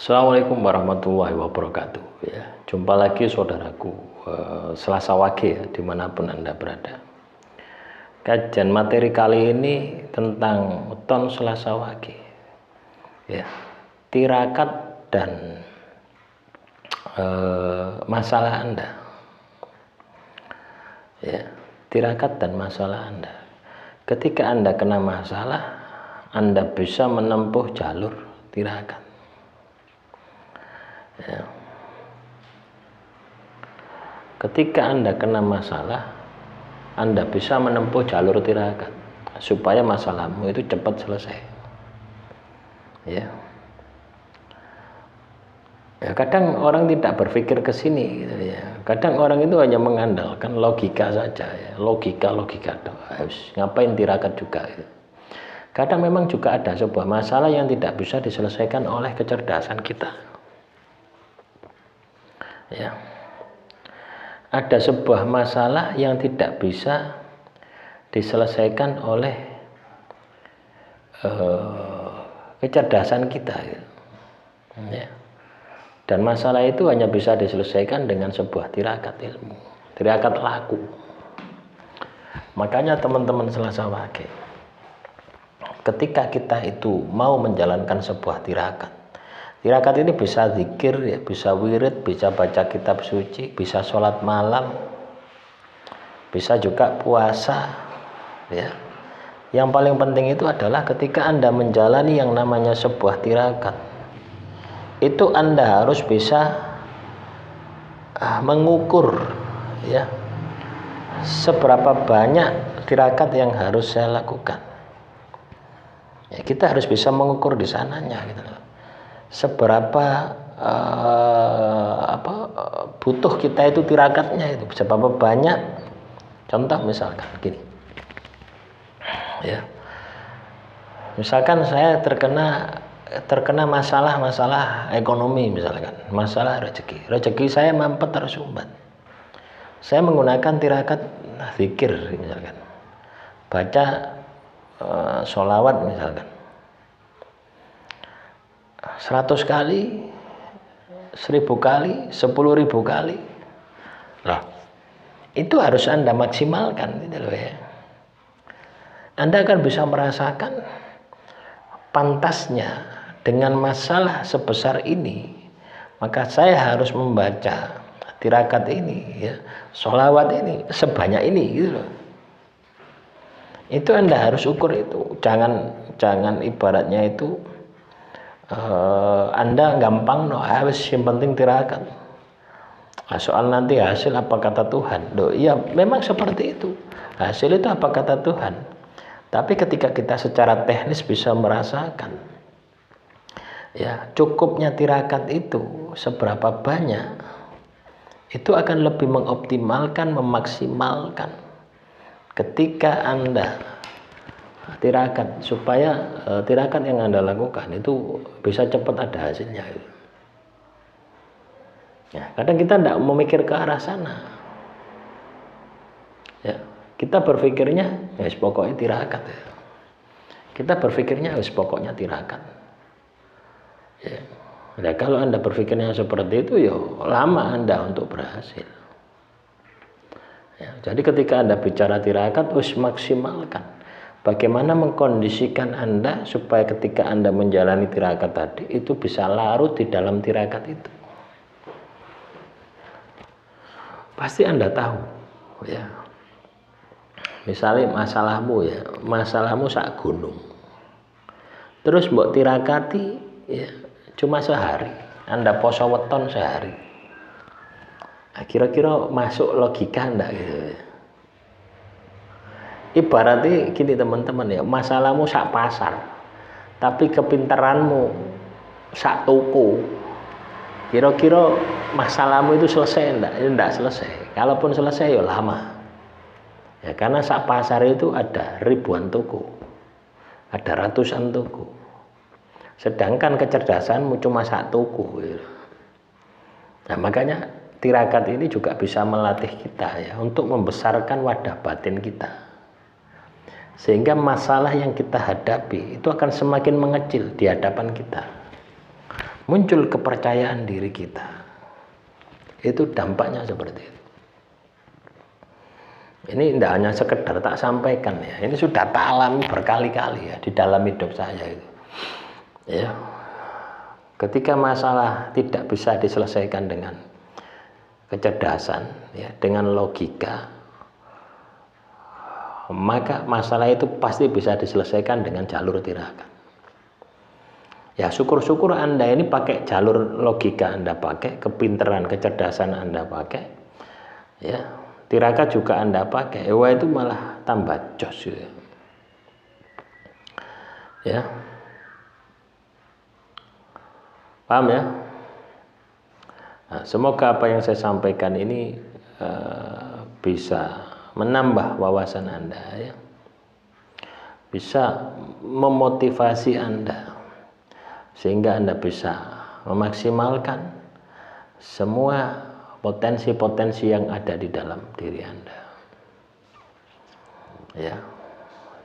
Assalamualaikum warahmatullahi wabarakatuh. Ya, jumpa lagi saudaraku, Selasa Wage ya, dimanapun Anda berada. Kajian materi kali ini tentang weton Selasa Wage. Ya, tirakat dan masalah Anda. Ya, tirakat dan masalah Anda. Ketika Anda kena masalah, Anda bisa menempuh jalur tirakat. Ya. Ketika Anda kena masalah, Anda bisa menempuh jalur tirakat supaya masalahmu itu cepat selesai. Ya. Ya, kadang orang tidak berpikir ke sini gitu ya. Kadang orang itu hanya mengandalkan logika saja ya. Logika harus ngapain tirakat juga gitu. Kadang memang juga ada sebuah masalah yang tidak bisa diselesaikan oleh kecerdasan kita. Ya. Ada sebuah masalah yang tidak bisa diselesaikan oleh kecerdasan kita. Ya. Dan masalah itu hanya bisa diselesaikan dengan sebuah tirakat ilmu, tirakat laku. Makanya teman-teman Selasa Wage, ketika kita itu mau menjalankan sebuah tirakat ini bisa zikir, ya, bisa wirid, bisa baca kitab suci, bisa sholat malam, bisa juga puasa. Ya. Yang paling penting itu adalah ketika Anda menjalani yang namanya sebuah tirakat, itu Anda harus bisa mengukur, ya, seberapa banyak tirakat yang harus saya lakukan. Ya, kita harus bisa mengukur di sananya, gitu. Seberapa butuh kita itu tirakatnya itu, seberapa banyak. Contoh misalkan gini, ya, misalkan saya terkena masalah ekonomi, misalkan masalah rezeki saya mampet tersumbat. Saya menggunakan tirakat zikir, misalkan baca sholawat misalkan 100 kali, 1000 kali, 10.000 kali. Loh, itu harus Anda maksimalkan gitu loh ya. Anda akan bisa merasakan pantasnya dengan masalah sebesar ini, maka saya harus membaca tirakat ini, ya, sholawat ini sebanyak ini gitu loh. Itu Anda harus ukur itu. Jangan ibaratnya itu Anda gampang harus yang penting tirakat. Soal nanti hasil apa kata Tuhan. Iya, memang seperti itu. Hasil itu apa kata Tuhan. Tapi ketika kita secara teknis bisa merasakan, ya, cukupnya tirakat itu seberapa banyak, itu akan lebih mengoptimalkan, memaksimalkan ketika Anda tirakat, supaya tirakat yang Anda lakukan itu bisa cepat ada hasilnya. Ya, kadang kita tidak memikir ke arah sana. Ya, kita berpikirnya ya pokoknya tirakat. Ya. Kita berpikirnya pokoknya tirakat. Ya. Nah, kalau Anda berpikirnya seperti itu, ya lama Anda untuk berhasil. Ya, jadi ketika Anda bicara tirakat, maksimalkan. Bagaimana mengkondisikan Anda supaya ketika Anda menjalani tirakat tadi itu bisa larut di dalam tirakat itu. Pasti Anda tahu, ya. Misalnya masalahmu sak gunung. Terus mbok tirakati, ya, cuma sehari. Anda poso weton sehari. Nah, kira-kira masuk logika enggak gitu ya? Ibaratnya gini teman-teman ya, masalahmu sak pasar, tapi kepintaranmu sak toko. Kira-kira masalahmu itu selesai enggak? Enggak selesai. Kalaupun selesai ya lama. Ya, karena sak pasar itu ada ribuan toko, ada ratusan toko. Sedangkan kecerdasanmu cuma sak toko. Gitu. Nah, makanya tirakat ini juga bisa melatih kita ya untuk membesarkan wadah batin kita. Sehingga masalah yang kita hadapi itu akan semakin mengecil di hadapan kita. muncul kepercayaan diri kita. Itu dampaknya seperti itu. Ini tidak hanya sekedar tak sampaikan ya, ini sudah tak alami berkali-kali ya di dalam hidup saya itu. Ya, ketika masalah tidak bisa diselesaikan dengan kecerdasan, ya, dengan logika, maka masalah itu pasti bisa diselesaikan dengan jalur tirakat. Ya, syukur-syukur Anda ini pakai jalur logika, Anda pakai kepintaran, kecerdasan Anda pakai, ya, tirakat juga Anda pakai. Wah, itu malah tambah jos gitu. Ya, paham ya? Nah, semoga apa yang saya sampaikan ini bisa menambah wawasan Anda, ya, bisa memotivasi Anda sehingga Anda bisa memaksimalkan semua potensi-potensi yang ada di dalam diri Anda. Ya,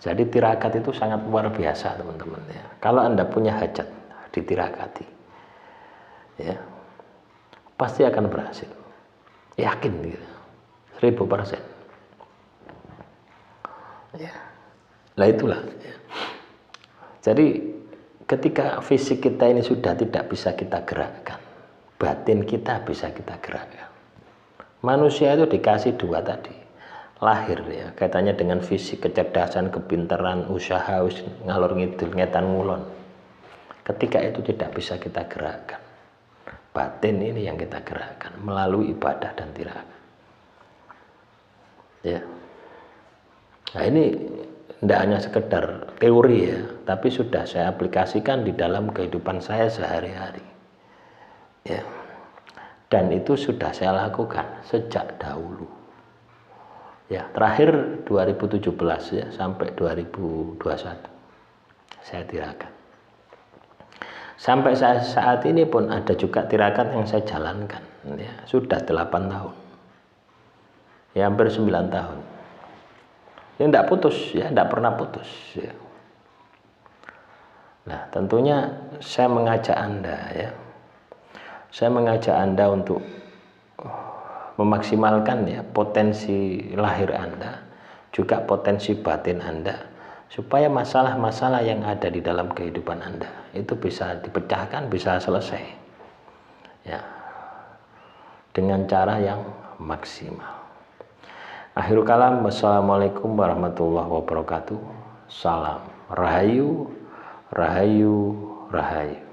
jadi tirakat itu sangat luar biasa, teman-teman. Ya, kalau Anda punya hajat ditirakati, ya, pasti akan berhasil. Yakin gitu, 1000%. Ya, lah itulah. Ya. Jadi ketika fisik kita ini sudah tidak bisa kita gerakkan, batin kita bisa kita gerakkan. Manusia itu dikasih dua tadi, lahir ya, kaitannya dengan fisik, kecerdasan, kepintaran, usaha, ngalor ngidul, ngetan ngulon. Ketika itu tidak bisa kita gerakkan, batin ini yang kita gerakkan melalui ibadah dan tirakat. Ya, nah ini tidak hanya sekedar teori ya, tapi sudah saya aplikasikan di dalam kehidupan saya sehari-hari. Ya. Dan itu sudah saya lakukan sejak dahulu. Ya, terakhir 2017 ya sampai 2021 saya tirakat. Sampai saat ini pun ada juga tirakat yang saya jalankan ya, sudah 8 tahun. Ya, hampir 9 tahun. Ya, tidak putus ya, tidak pernah putus ya. Nah, tentunya saya mengajak Anda ya. Saya mengajak Anda untuk memaksimalkan ya potensi lahir Anda, juga potensi batin Anda, supaya masalah-masalah yang ada di dalam kehidupan Anda itu bisa dipecahkan, bisa selesai. Ya. Dengan cara yang maksimal. Akhirul kalam, wassalamualaikum warahmatullahi wabarakatuh. Salam Rahayu, Rahayu, Rahayu.